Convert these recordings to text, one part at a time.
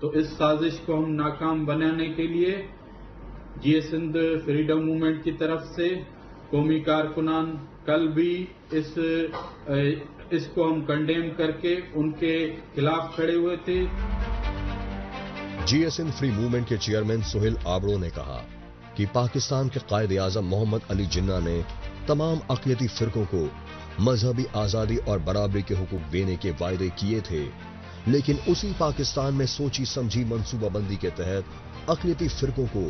تو اس سازش کو ہم ناکام بنانے کے لیے جی سندھ فریڈم موومنٹ کی طرف سے قومی کارکنان کل بھی اس کو ہم کنڈیم کر کے ان کے خلاف کھڑے ہوئے تھے۔ جی ایس این فری موومنٹ کے چیئرمین سہیل آبڑو نے کہا کہ پاکستان کے قائد اعظم محمد علی جناح نے تمام اقلیتی فرقوں کو مذہبی آزادی اور برابری کے حقوق دینے کے وعدے کیے تھے، لیکن اسی پاکستان میں سوچی سمجھی منصوبہ بندی کے تحت اقلیتی فرقوں کو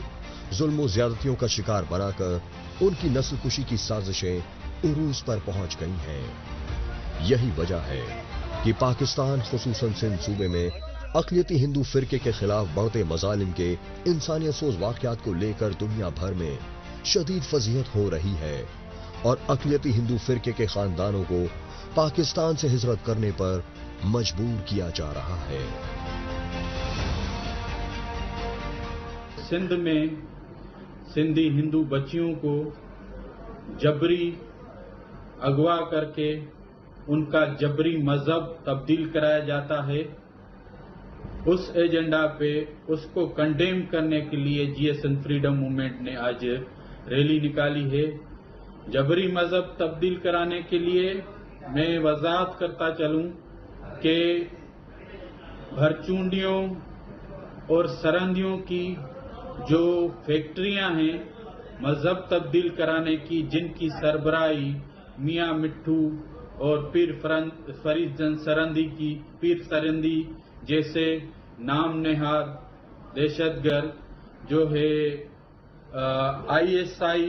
ظلم و زیادتیوں کا شکار بنا کر ان کی نسل کشی کی سازشیں عروج پر پہنچ گئی ہیں۔ یہی وجہ ہے کہ پاکستان خصوصاً سندھ صوبے میں اقلیتی ہندو فرقے کے خلاف بڑھتے مظالم کے انسانیت سوز واقعات کو لے کر دنیا بھر میں شدید فضیحت ہو رہی ہے اور اقلیتی ہندو فرقے کے خاندانوں کو پاکستان سے ہجرت کرنے پر مجبور کیا جا رہا ہے۔ سندھ میں سندھی ہندو بچیوں کو جبری اغوا کر کے ان کا جبری مذہب تبدیل کرایا جاتا ہے۔ اس ایجنڈا پہ اس کو کنڈیم کرنے کے لیے جی ایس این فریڈم موومنٹ نے آج ریلی نکالی ہے۔ جبری مذہب تبدیل کرانے کے لیے میں وضاحت کرتا چلوں کہ بھرچونڈیوں اور سرندیوں کی جو فیکٹریاں ہیں مذہب تبدیل کرانے کی، جن کی سربراہی میاں مٹھو اور پیر فرید سرندی جیسے نام نہاد دہشت گرد جو ہے آئی ایس آئی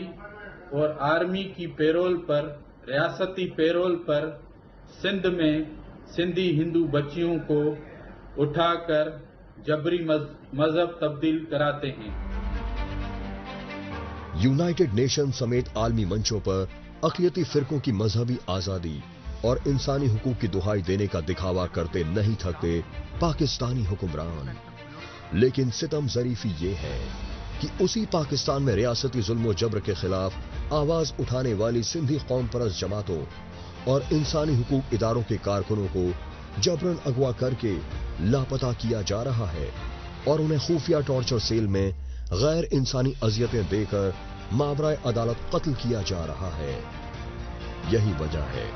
اور آرمی کی پیرول پر، ریاستی پیرول پر سندھ میں سندھی ہندو بچیوں کو اٹھا کر جبری مذہب تبدیل کراتے ہیں۔ یونائٹڈ نیشن سمیت عالمی منچوں پر اقلیتی فرقوں کی مذہبی آزادی اور انسانی حقوق کی دہائی دینے کا دکھاوا کرتے نہیں تھکتے پاکستانی حکمران، لیکن ستم ظریفی یہ ہے کہ اسی پاکستان میں ریاستی ظلم و جبر کے خلاف آواز اٹھانے والی سندھی قوم پرست جماعتوں اور انسانی حقوق اداروں کے کارکنوں کو جبراً اغوا کر کے لاپتہ کیا جا رہا ہے اور انہیں خفیہ ٹارچر سیل میں غیر انسانی اذیتیں دے کر مابرائے عدالت قتل کیا جا رہا ہے۔ یہی وجہ ہے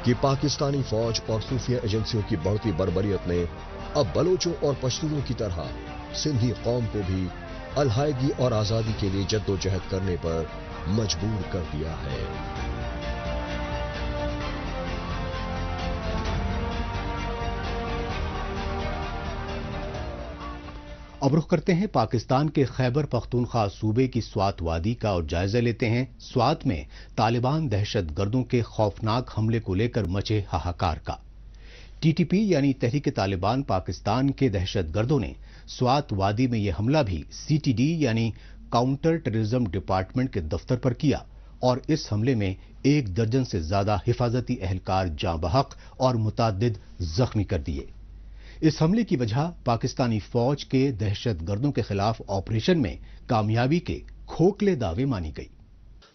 کہ پاکستانی فوج اور خفیہ ایجنسیوں کی بڑھتی بربریت نے اب بلوچوں اور پشتونوں کی طرح سندھی قوم کو بھی علیحدگی اور آزادی کے لیے جد و جہد کرنے پر مجبور کر دیا ہے۔ اب رخ کرتے ہیں پاکستان کے خیبر پختونخوا صوبے کی سوات وادی کا اور جائزہ لیتے ہیں سوات میں طالبان دہشت گردوں کے خوفناک حملے کو لے کر مچے ہاہاکار کا۔ ٹی ٹی پی یعنی تحریک طالبان پاکستان کے دہشت گردوں نے سوات وادی میں یہ حملہ بھی سی ٹی ڈی یعنی کاؤنٹر ٹیررزم ڈپارٹمنٹ کے دفتر پر کیا اور اس حملے میں 1 درجن سے زیادہ حفاظتی اہلکار جاں بحق اور متعدد زخمی کر دیے۔ اس حملے کی وجہ پاکستانی فوج کے دہشت گردوں کے خلاف آپریشن میں کامیابی کے کھوکھلے دعوے مانی گئی۔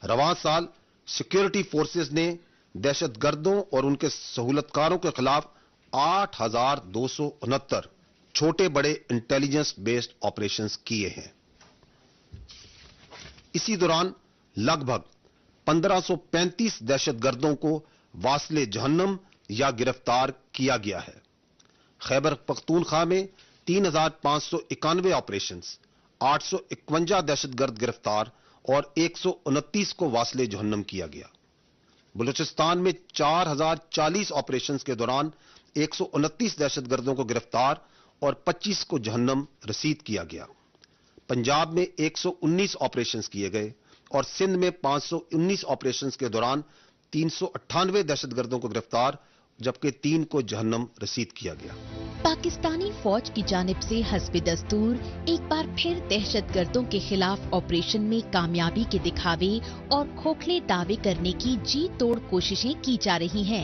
رواں سال سیکیورٹی فورسز نے دہشت گردوں اور ان کے سہولتکاروں کے خلاف 8,269 چھوٹے بڑے انٹیلیجنس بیسڈ آپریشنز کیے ہیں۔ اسی دوران لگ بھگ 1535 دہشت گردوں کو واصل جہنم یا گرفتار کیا گیا ہے۔ خیبر پختونخوا میں 3,591 آپریشنز، 851 دہشت گرد گرفتار اور 129 کو واصل جہنم کیا گیا۔ بلوچستان میں 4,040 آپریشنز کے دوران 129 دہشت گردوں کو گرفتار اور 25 کو جہنم رسید کیا گیا۔ پنجاب میں 119 آپریشنز کیے گئے اور سندھ میں 519 آپریشنز کے دوران 398 دہشت گردوں کو گرفتار جبکہ 3 کو جہنم رسید کیا گیا۔ پاکستانی فوج کی جانب سے حسب دستور ایک بار پھر دہشت گردوں کے خلاف آپریشن میں کامیابی کے دکھاوے اور کھوکھلے دعوے کرنے کی جی توڑ کوششیں کی جا رہی ہیں۔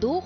2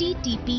TTP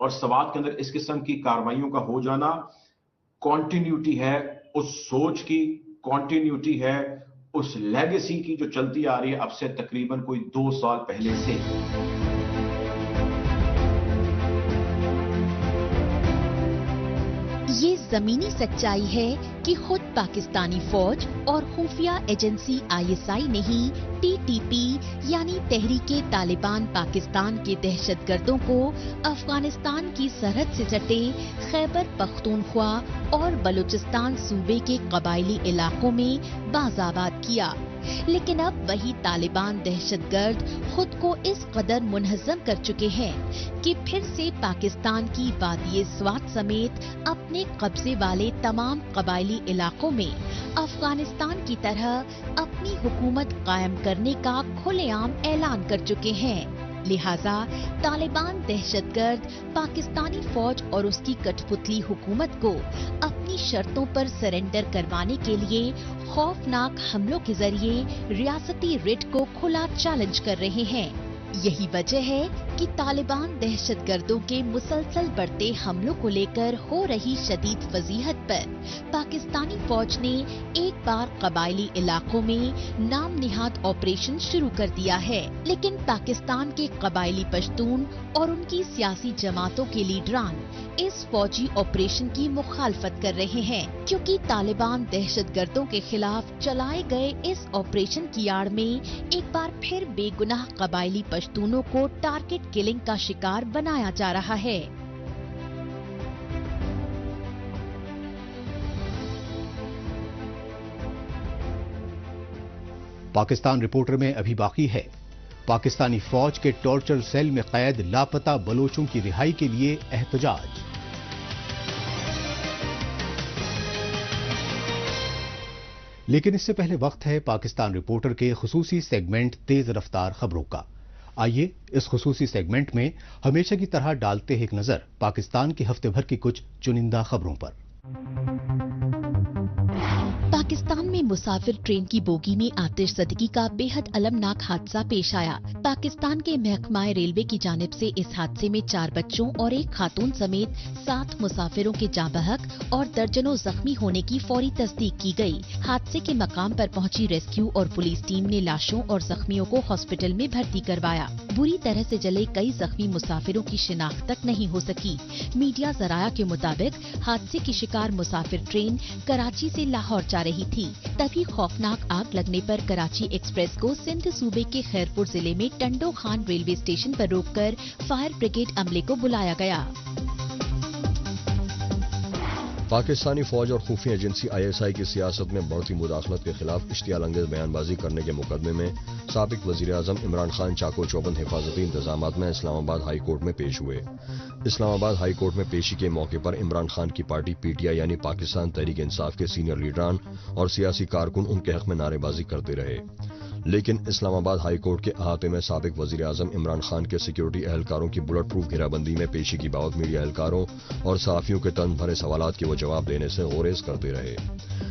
اور سوات کے اندر اس قسم کی کارروائیوں کا ہو جانا کانٹینیوٹی ہے اس سوچ کی، کانٹینیوٹی ہے اس لیگیسی کی جو چلتی آ رہی ہے اب سے تقریباً کوئی 2 سال پہلے سے۔ یہ زمینی سچائی ہے کہ خود پاکستانی فوج اور خفیہ ایجنسی ISI نے ہی TTP یعنی تحریک طالبان پاکستان کے دہشت گردوں کو افغانستان کی سرحد سے سٹے خیبر پختونخوا اور بلوچستان صوبے کے قبائلی علاقوں میں بازآباد کیا، لیکن اب وہی طالبان دہشت گرد خود کو اس قدر منہزم کر چکے ہیں کہ پھر سے پاکستان کی وادی سوات سمیت اپنے قبضے والے تمام قبائلی علاقوں میں افغانستان کی طرح اپنی حکومت قائم کرنے کا کھلے عام اعلان کر چکے ہیں۔ لہذا طالبان دہشت گرد پاکستانی فوج اور اس کی کٹھ پتلی حکومت کو اپنی شرطوں پر سرنڈر کروانے کے لیے خوفناک حملوں کے ذریعے ریاستی ریڈ کو کھلا چیلنج کر رہے ہیں۔ یہی وجہ ہے کہ طالبان دہشت گردوں کے مسلسل بڑھتے حملوں کو لے کر ہو رہی شدید فضیحت پر پاکستانی فوج نے ایک بار قبائلی علاقوں میں نام نہاد آپریشن شروع کر دیا ہے، لیکن پاکستان کے قبائلی پشتون اور ان کی سیاسی جماعتوں کے لیڈران اس فوجی آپریشن کی مخالفت کر رہے ہیں، کیونکہ طالبان دہشت گردوں کے خلاف چلائے گئے اس آپریشن کی آڑ میں ایک بار پھر بے گناہ قبائلی پشتونوں کو ٹارگٹ کلنگ کا شکار بنایا جا رہا ہے۔ پاکستان رپورٹر میں ابھی باقی ہے، پاکستانی فوج کے ٹارچر سیل میں قید لاپتہ بلوچوں کی رہائی کے لیے احتجاج۔ لیکن اس سے پہلے وقت ہے پاکستان رپورٹر کے خصوصی سیگمنٹ تیز رفتار خبروں کا۔ آئیے اس خصوصی سیگمنٹ میں ہمیشہ کی طرح ڈالتے ہیں ایک نظر پاکستان کے ہفتے بھر کی کچھ چنندہ خبروں پر۔ پاکستان میں مسافر ٹرین کی بوگی میں آتش زدگی کا بے حد المناک حادثہ پیش آیا۔ پاکستان کے محکمہ ریلوے کی جانب سے اس حادثے میں 4 بچوں اور ایک خاتون سمیت 7 مسافروں کے جاں بحق اور درجنوں زخمی ہونے کی فوری تصدیق کی گئی۔ حادثے کے مقام پر پہنچی ریسکیو اور پولیس ٹیم نے لاشوں اور زخمیوں کو ہاسپٹل میں بھرتی کروایا۔ بری طرح سے جلے کئی زخمی مسافروں کی شناخت تک نہیں ہو سکی۔ میڈیا ذرائع کے مطابق حادثے کی شکار مسافر ٹرین کراچی سے لاہور جا رہی تھی، تبھی خوفناک آگ لگنے پر کراچی ایکسپریس کو سندھ صوبے کے خیرپور ضلع میں ٹنڈو خان ریلوے اسٹیشن پر روک کر فائر بریگیڈ عملے کو بلایا گیا۔ پاکستانی فوج اور خفیہ ایجنسی ISI کی سیاست میں بڑھتی مداخلت کے خلاف اشتعال انگیز بیان بازی کرنے کے مقدمے میں سابق وزیر اعظم عمران خان چاکو چوبند حفاظتی انتظامات میں اسلام آباد ہائی کورٹ میں پیش ہوئے۔ اسلام آباد ہائی کورٹ میں پیشی کے موقع پر عمران خان کی پارٹی PTI یعنی پاکستان تحریک انصاف کے سینئر لیڈران اور سیاسی کارکن ان کے حق میں نعرے بازی کرتے رہے، لیکن اسلام آباد ہائی کورٹ کے احاطے میں سابق وزیر اعظم عمران خان کے سیکیورٹی اہلکاروں کی بلٹ پروف گھیرا بندی میں پیشی کی بابت میڈیا اہلکاروں اور صحافیوں کے طنز بھرے سوالات کے وہ جواب دینے سے گریز کرتے رہے۔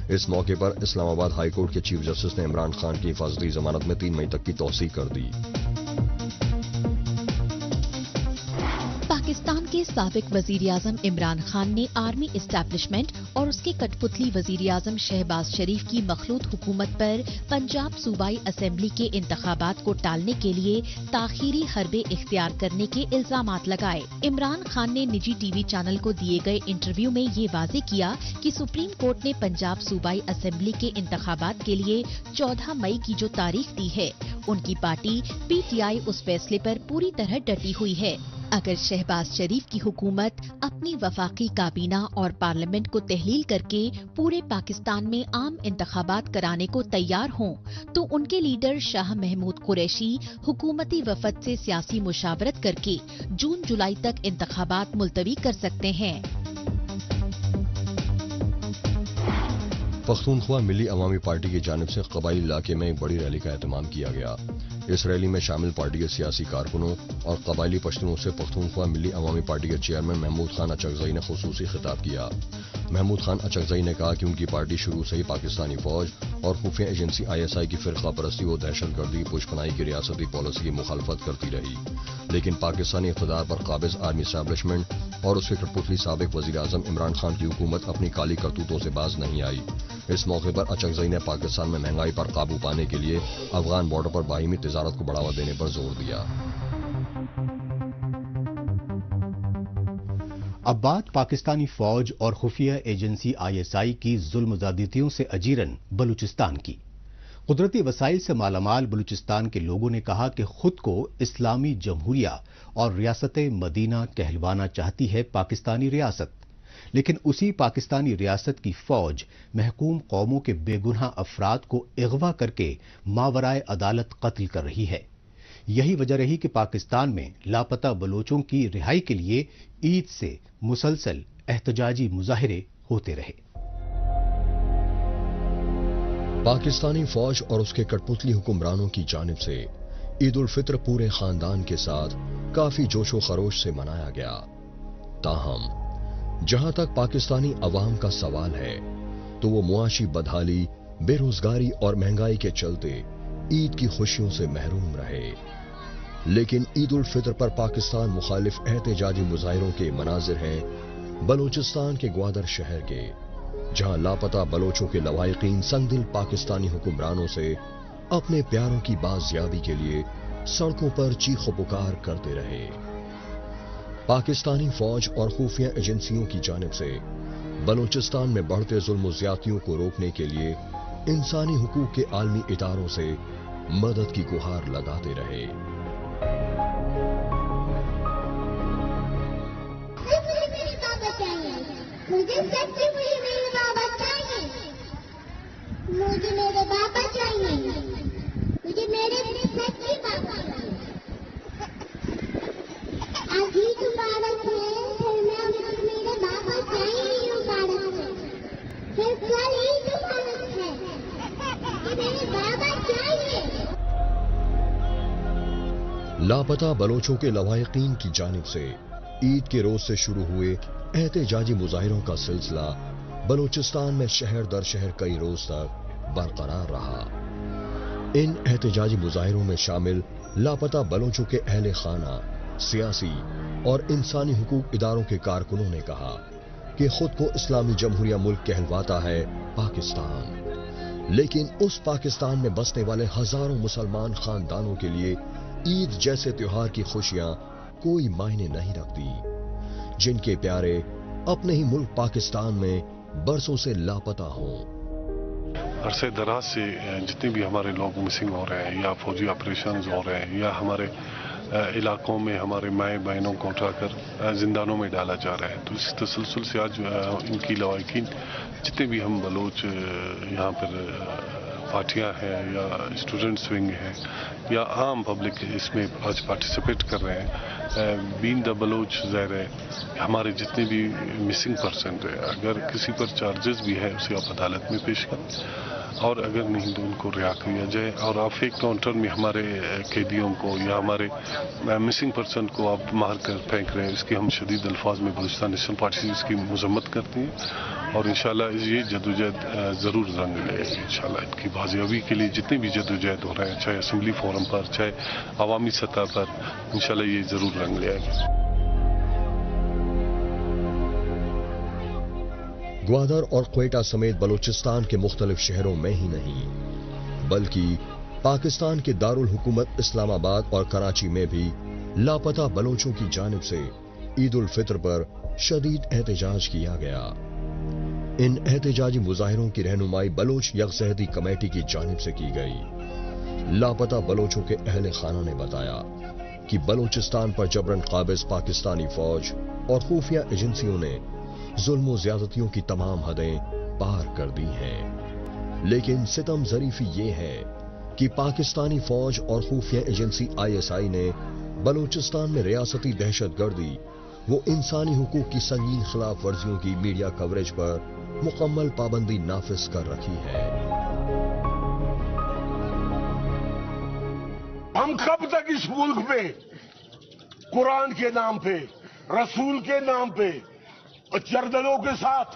اس موقع پر اسلام آباد ہائی کورٹ کے چیف جسٹس نے عمران خان کی حفاظتی ضمانت میں 3 مئی تک کی توسیع کر دی۔ پاکستان کے سابق وزیر اعظم عمران خان نے آرمی اسٹیبلشمنٹ اور اس کے کٹھ پتلی وزیر اعظم شہباز شریف کی مخلوط حکومت پر پنجاب صوبائی اسمبلی کے انتخابات کو ٹالنے کے لیے تاخیری حربے اختیار کرنے کے الزامات لگائے۔ عمران خان نے نجی ٹی وی چینل کو دیے گئے انٹرویو میں یہ واضح کیا کہ سپریم کورٹ نے پنجاب صوبائی اسمبلی کے انتخابات کے لیے 14 مئی کی جو تاریخ دی ہے، ان کی پارٹی PTI اس فیصلے پر پوری طرح ڈٹی ہوئی ہے۔ اگر شہباز شریف کی حکومت اپنی وفاقی کابینہ اور پارلیمنٹ کو تحلیل کر کے پورے پاکستان میں عام انتخابات کرانے کو تیار ہوں تو ان کے لیڈر شاہ محمود قریشی حکومتی وفد سے سیاسی مشاورت کر کے جون جولائی تک انتخابات ملتوی کر سکتے ہیں۔ پختونخوا ملی عوامی پارٹی کی جانب سے قبائلی علاقے میں ایک بڑی ریلی کا اہتمام کیا گیا۔ اس ریلی میں شامل پارٹی کے سیاسی کارکنوں اور قبائلی پشتونوں سے پختونخوا ملی عوامی پارٹی کے چیئرمین محمود خان اچکزئی نے خصوصی خطاب کیا۔ محمود خان اچکزئی نے کہا کہ ان کی پارٹی شروع سے ہی پاکستانی فوج اور خفیہ ایجنسی ISI کی فرقہ پرستی و دہشت گردی پشپنائی کی ریاستی پالیسی کی مخالفت کرتی رہی، لیکن پاکستانی اقتدار پر قابض آرمی اسٹیبلشمنٹ اور اس کے کٹپتلی سابق وزیر اعظم عمران خان کی حکومت اپنی کالی کرتوتوں سے باز نہیں آئی۔ اس موقع پر اچکزئی نے پاکستان میں مہنگائی پر قابو پانے کے لیے افغان بارڈر پر باہمی تجارت کو بڑھاوا دینے پر زور دیا۔ اب بات پاکستانی فوج اور خفیہ ایجنسی ISI کی ظلم و زیادتیوں سے اجیرن بلوچستان کی۔ قدرتی وسائل سے مالا مال بلوچستان کے لوگوں نے کہا کہ خود کو اسلامی جمہوریہ اور ریاست مدینہ کہلوانا چاہتی ہے پاکستانی ریاست، لیکن اسی پاکستانی ریاست کی فوج محکوم قوموں کے بے گناہ افراد کو اغوا کر کے ماورائے عدالت قتل کر رہی ہے۔ یہی وجہ رہی کہ پاکستان میں لاپتہ بلوچوں کی رہائی کے لیے عید سے مسلسل احتجاجی مظاہرے ہوتے رہے۔ پاکستانی فوج اور اس کے کٹپتلی حکمرانوں کی جانب سے عید الفطر پورے خاندان کے ساتھ کافی جوش و خروش سے منایا گیا۔ تاہم جہاں تک پاکستانی عوام کا سوال ہے تو وہ معاشی بدحالی، بے روزگاری اور مہنگائی کے چلتے عید کی خوشیوں سے محروم رہے۔ لیکن عید الفطر پر پاکستان مخالف احتجاجی مظاہروں کے مناظر ہیں بلوچستان کے گوادر شہر کے، جہاں لاپتہ بلوچوں کے لواحقین سنگدل پاکستانی حکمرانوں سے اپنے پیاروں کی بازیابی کے لیے سڑکوں پر چیخ و پکار کرتے رہے۔ پاکستانی فوج اور خفیہ ایجنسیوں کی جانب سے بلوچستان میں بڑھتے ظلم و زیادتیوں کو روکنے کے لیے انسانی حقوق کے عالمی اداروں سے مدد کی گہار لگاتے رہے۔ مجھے سچی مجھے میرے بابا چاہیے، مجھے میرے بابا چاہیے، مجھے میرے سچی بابا چاہیے۔ آج عید مبارک ہے، پھر میں میرے بابا چاہیے مبارک ہے، پھر کل عید مبارک ہے، مجھے میرے بابا چاہیے۔ لاپتہ بلوچوں کے لواحقین کی جانب سے عید کے روز سے شروع ہوئے احتجاجی مظاہروں کا سلسلہ بلوچستان میں شہر در شہر کئی روز تک برقرار رہا۔ ان احتجاجی مظاہروں میں شامل لاپتہ بلوچوں کے اہل خانہ، سیاسی اور انسانی حقوق اداروں کے کارکنوں نے کہا کہ خود کو اسلامی جمہوریہ ملک کہلواتا ہے پاکستان، لیکن اس پاکستان میں بسنے والے ہزاروں مسلمان خاندانوں کے لیے عید جیسے تہوار کی خوشیاں کوئی معنی نہیں رکھتی، جن کے پیارے اپنے ہی ملک پاکستان میں برسوں سے لاپتہ ہوں۔ عرصے دراز سے جتنے بھی ہمارے لوگ مسنگ ہو رہے ہیں یا فوجی آپریشنز ہو رہے ہیں یا ہمارے علاقوں میں ہمارے مائیں بہنوں کو اٹھا کر زندانوں میں ڈالا جا رہا ہے، تو اس تسلسل سے آج ان کی لواحقین جتنے بھی ہم بلوچ یہاں پر پارٹیاں ہیں یا اسٹوڈنٹس ونگ ہیں یا عام پبلک اس میں آج پارٹیسپیٹ کر رہے ہیں۔ بین دا بلوچ ظاہر ہے ہمارے جتنے بھی مسنگ پرسن ہے، اگر کسی پر چارجز بھی ہے اسے آپ عدالت میں پیش کریں، اور اگر نہیں تو ان کو رہا کیا جائے، اور آپ ایک کاؤنٹر میں ہمارے قیدیوں کو یا ہمارے مسنگ پرسن کو آپ مار کر پھینک رہے ہیں، اس کی ہم شدید الفاظ میں بلوچستان نیشنل پارٹی اس کی مذمت کرتے ہیں، اور انشاءاللہ یہ جدوجہد ضرور رنگ لے گی۔ انشاءاللہ ان کی بازیابی کے لیے جتنے بھی جدوجہد ہو رہے ہیں، چاہے اسمبلی فورم پر، چاہے عوامی سطح پر، انشاءاللہ یہ ضرور رنگ لے گی۔ گوادر اور کوئٹہ سمیت بلوچستان کے مختلف شہروں میں ہی نہیں بلکہ پاکستان کے دارالحکومت اسلام آباد اور کراچی میں بھی لاپتہ بلوچوں کی جانب سے عید الفطر پر شدید احتجاج کیا گیا۔ ان احتجاجی مظاہروں کی رہنمائی بلوچ یکجہتی کمیٹی کی جانب سے کی گئی۔ لاپتہ بلوچوں کے اہل خانہ نے بتایا کہ بلوچستان پر جبراً قابض پاکستانی فوج اور خفیہ ایجنسیوں نے ظلم و زیادتیوں کی تمام حدیں پار کر دی ہیں، لیکن ستم ظریفی یہ ہے کہ پاکستانی فوج اور خفیہ ایجنسی ISI نے بلوچستان میں ریاستی دہشت گردی وہ انسانی حقوق کی سنگین خلاف ورزیوں کی میڈیا کوریج پر مکمل پابندی نافذ کر رکھی ہے۔ ہم کب تک اس ملک میں قرآن کے نام پہ، رسول کے نام پہ جردلوں کے ساتھ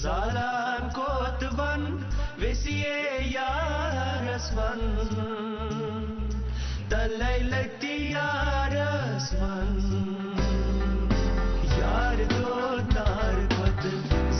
Zalan kotban vesiye yarasvan Dalailati yarasvan